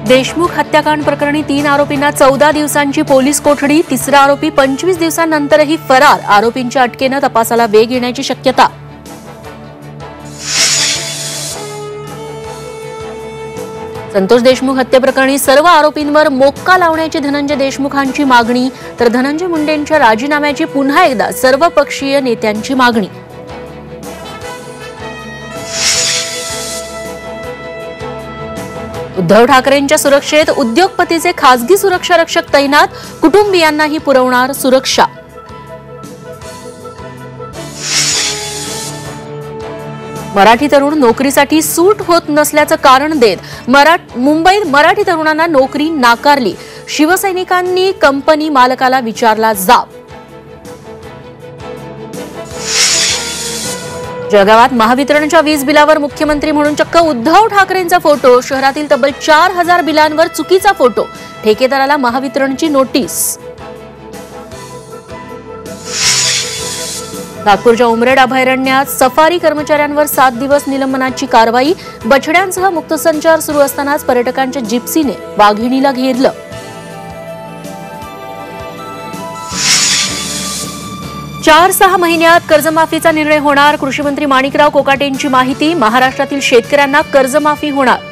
देशमुख हत्याकांड प्रकरणी 3 आरोपींना 14 दिवसांची पोलीस कोठडी। तिसरा आरोपी 25 दिवसांनंतरही फरार। आरोपींच्या अटकेने तपासाला वेग येण्याची शक्यता। संतोष देशमुख हत्येप्रकरणी सर्व आरोपींवर मोक्का लावण्याची धनंजय देशमुखांची मागणी, तर धनंजय मुंडेंच्या राजीनाम्याची पुन्हा एकदा सर्वपक्षीय नेत्यांची मागणी। उद्धव ठाकरेंच्या सुरक्षेत उद्योगपतीचे खासगी सुरक्षा रक्षक तैनात। कुटुंबियांनाही पुरवणार सुरक्षा। मराठी तरुण नोकरीसाठी सूट होत नसल्याचं कारण देत मुंबईत मराठी तरुणांना नोकरी नाकारली। शिवसैनिकांनी कंपनी मालकाला विचारला जाब। जळगावात महावितरणच्या वीज बिलावर मुख्यमंत्री म्हणून चक्क उद्धव ठाकरेंचा फोटो। शहरातील तब्बल 4000 बिलांवर चुकीचा फोटो। ठेकेदाराला महावितरणची नोटीस। नागपूरच्या उमरेड अभयारण्यात सफारी कर्मचाऱ्यांवर 7 दिवस निलंबनाची कारवाई। बछड्यांसह मुक्त संचार सुरू असतानाच पर्यटकांच्या जिप्सीने वाघिणीला घेरलं। चार 6 महिन्यात कर्जमाफीचा निर्णय होणार। कृषी मंत्री माणिकराव कोकाटेंची माहिती। महाराष्ट्रातील शेतकऱ्यांना कर्जमाफी होणार।